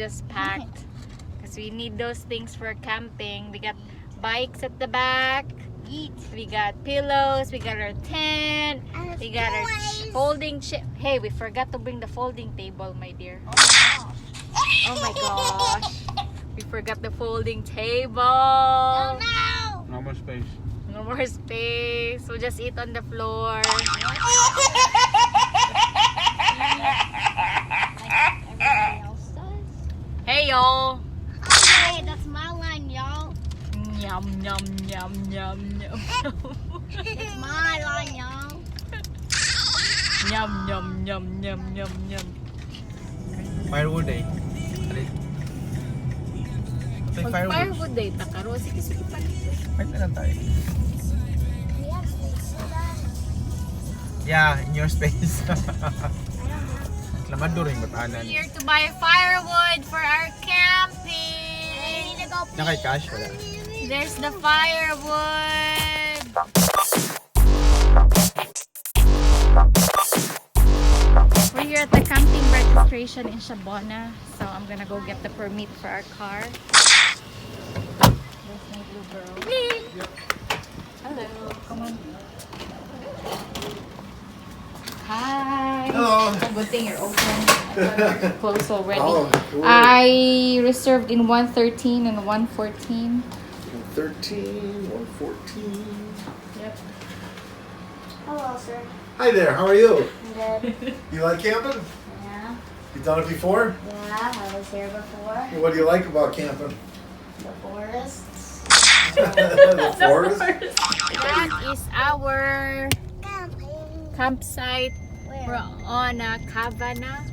just packed because we need those things for camping. We got bikes at the back. We got pillows. We got our tent. We got our folding chair. Hey, we forgot to bring the folding table, my dear. Oh my gosh. We forgot the folding table. Oh no! No more space. No more space. We'll just eat on the floor. Everybody else does. Hey, y'all. Okay, that's my line, y'all. Yum, yum, yum, yum, yum. It's my line, y'all. Yum, yum, yum, yum, yum, yum. Firewood eh. Pag firewood day, takaro. Sige, sige pa. Wait na lang tayo. We have space for that. Yeah, in your space. Lamando rin batanan. We're here to buy firewood for our camping. I need to go pee. Nakay cash wala. There's the firewood. We're here at the camping registration in Shabonna. So I'm gonna go get the permit for our car. There's my blue girl. Hello. Come on. Hi. Hello. Oh, good thing you're open. I thought you were closed already. Oh, cool. I reserved in 113 and 114. 113, 114. Yep. Hello, sir. Hi there, how are you? Good. You like camping? Yeah. You done it before? Yeah, I was here before. What do you like about camping? The forests. The forest? That is our campsite. We're Where? on a Kavana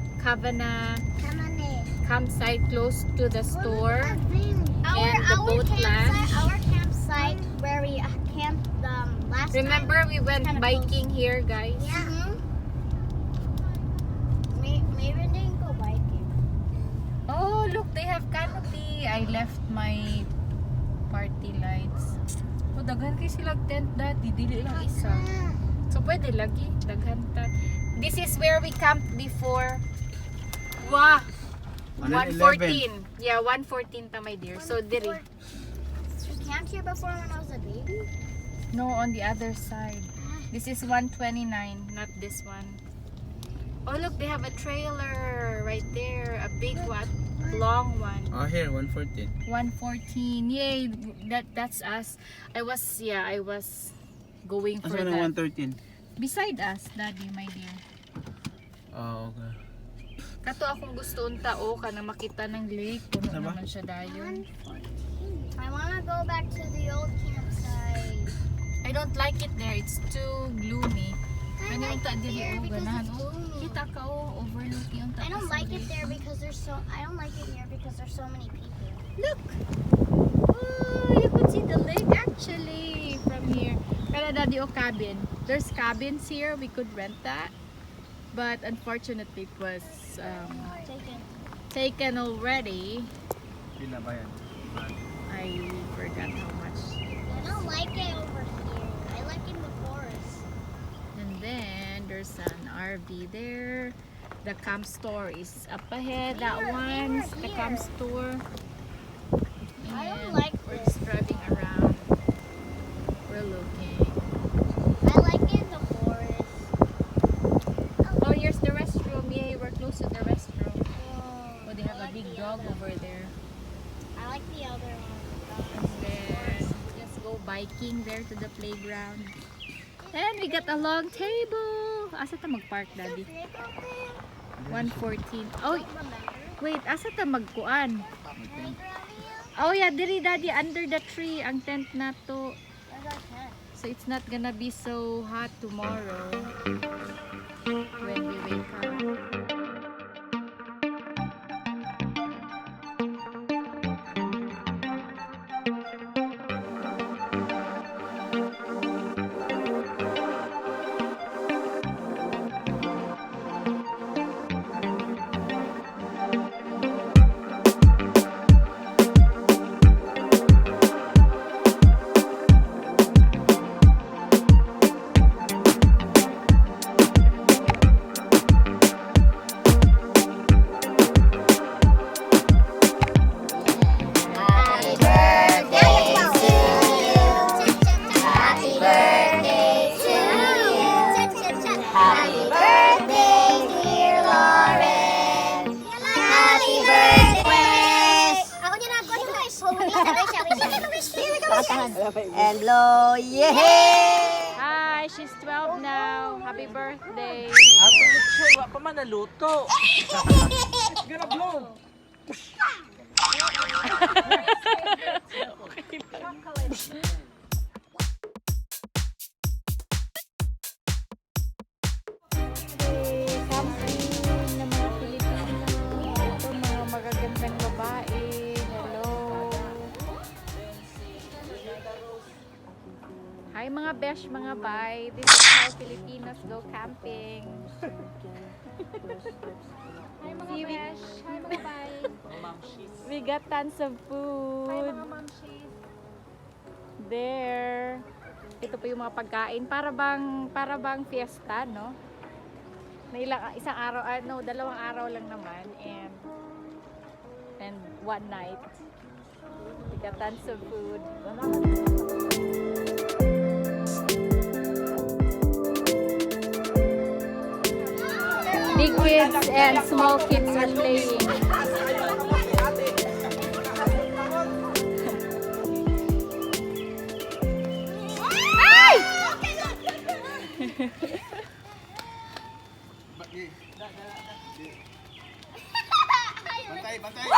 campsite close to the store. And the boat launch. Our campsite where we camped last Remember we went Kinda biking here, guys? time. Yeah. Maybe we didn't go biking. Oh, look, they have canopy. I left my party lights. Oh, daghan kayo silang tent dati. Dili lang isa. So, pwede lagi. Daghan ta. This is where we camped before. Wow! 114. Yeah, 114 ta, my dear. So, diri. We camped here before when I was a baby. No, on the other side. This is 129, not this one. Oh, look, they have a trailer right there. A big one. Long one. Oh, here, 114. 114. Yay, that's us. I was going for Asa na that. 113? Beside us, Daddy, my dear. Oh, okay. Kato akong gusto unta kanang makita ng lake. Puno Ano ba? naman siya dayon. I wanna go back to the old campsite. I don't like it there. It's too gloomy. I Ano like unta it dili there because ganahan. it's gloomy. Kita ka overlooking unta. I don't ka sa like it lake. there because I don't like it here because there's so many people. Look! Oh, you could see the lake actually from here. Pero Daddy, cabin. There's cabins here. We could rent that. But unfortunately, it was taken already. Pila ba yan? I forgot how much. I don't like it over here. I like it in the forest. And then there's an RV there. The camp store is up ahead. That We were one's the camp here. store. I don't And like we're this. just driving around. We're looking. I like it in the forest. Oh, here's the restroom. Yay, we're close to the restroom. Oh, Oh, they have a big dog over there. I like the other one. And then just go biking there to the playground. And we got a long table. Asa ta mag-park, Daddy? 114. Oh, wait. Asa ta magkuan? Oh yeah, diri Daddy, under the tree ang tent na to. So it's not gonna be so hot tomorrow when we wake up. and blow. Yay! Hi, she's 12 now. Happy birthday. Ako lechon, wa pa man naluto. Gonna blow. Camping ng mga Pilipino. Ito mga magagandang babae. Hello. Hi mga besh, mga bay. This is how Filipinos go camping. Hi mga besh. Hi mga bay. We got tons of food. Hi mga mamshis. There. Ito po yung mga pagkain. Para bang fiesta, no? Na isang araw, no, 2 araw lang naman. And 1 night. We got tons of food. Big kids and small kids are playing. Ay! Bantay, bantay.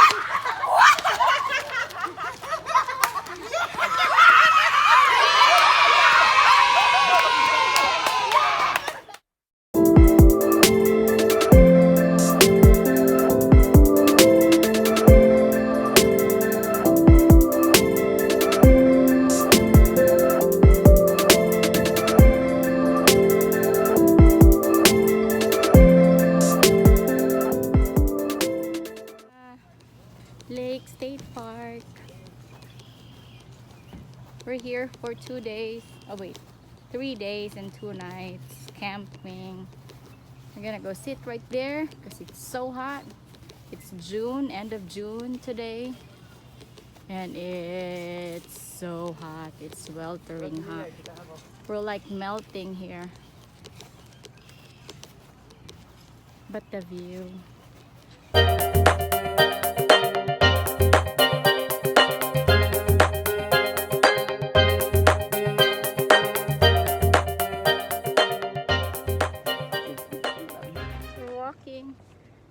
Lake State Park. We're here for 2 days. Oh wait, 3 days and 2 nights camping. We're gonna go sit right there because it's so hot. It's June, end of June today, and it's so hot. It's sweltering hot. We're like melting here. But the view.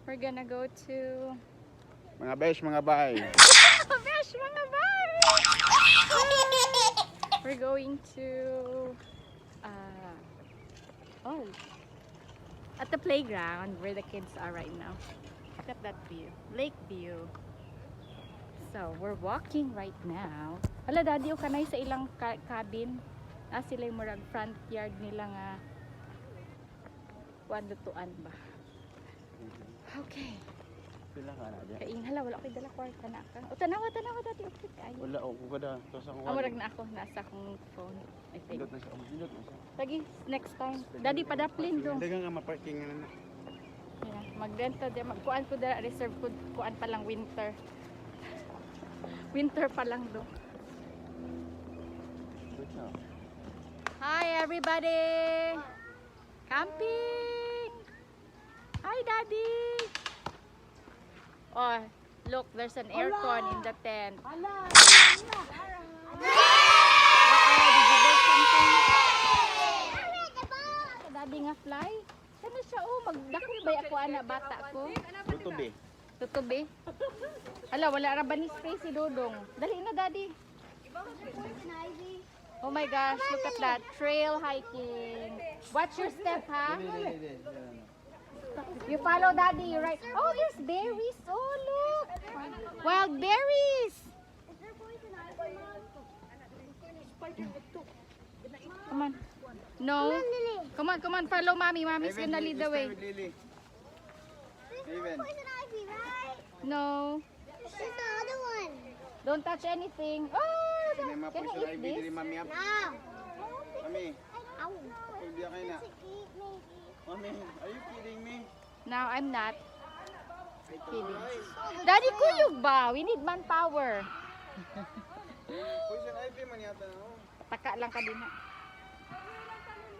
We're gonna go to Mga besh, mga bay. Besh, mga bay! We're going to at the playground where the kids are right now. Look at that view, lake view. So we're walking right now. Ala daddy, o kanay sa ilang cabin. Sila yung murag front yard nila nga lutuan ba. Okay. Pila ka na dyan? Kain hala, wala ko'y dala kwarta na ka. O tanawa dati okay kayo. Wala, o kada. Tapos ako. Amurag na ako, nasa akong phone. I think. Pindot na siya. Pindot na siya. Lagi, next time. Daddy, padaplin dong. Hindi ka nga maparking nga na. Yeah, mag-renta di magkuan ko dala, reserve ko kuan pa lang winter. Winter pa lang do. Hi everybody. Camping. Hi daddy. Oh, look, there's an aircon in the tent. Did you buy something? Daddy nga fly. Ano siya magdakop ba ako ana bata ko? Tutubi. Tutubi. Ala, wala ra ba ni space si Dodong? Dali na daddy. Oh my gosh, look at that. Trail hiking. Watch your step, ha? You follow daddy, you're right. Oh, there's berries. Oh, look. Wild berries. Come on. No. Come on, follow mommy. Mommy's gonna lead the way. No. There's the other one. Don't touch anything. Oh, can I eat this? Mami, No. Mami, Ow. hindi ka na. Eat maybe. Mami, are you kidding me? No, I'm not kidding. Daddy, kuyog ba? We need manpower. Poison ivy man yata na. Taka lang ka din ha.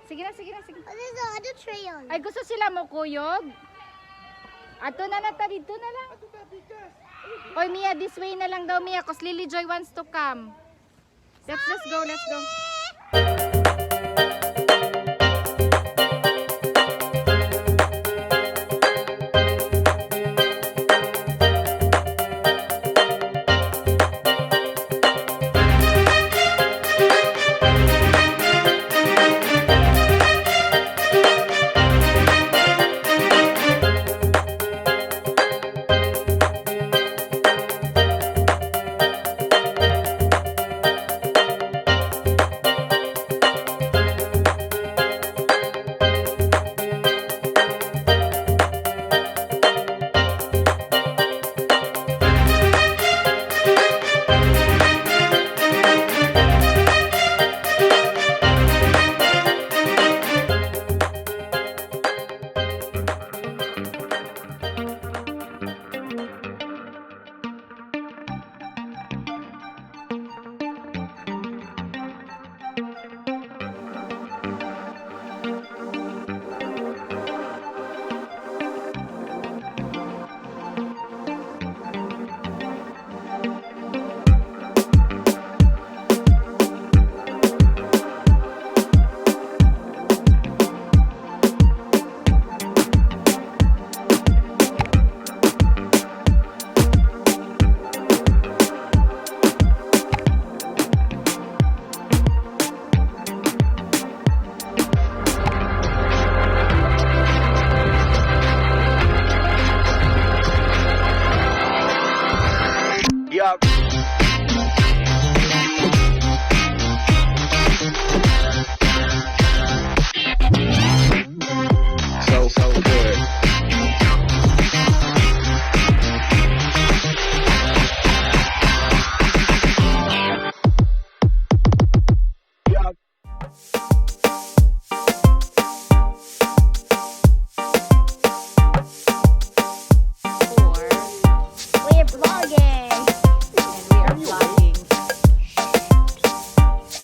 Sige na. Oh, there's the other trail. Ay, gusto sila mo kuyog? Ato na nata, dito na lang. Oy, Mia, this way na lang daw, Mia, cause Lily Joy wants to come. Let's go, let's go. Yup. So good. Yup.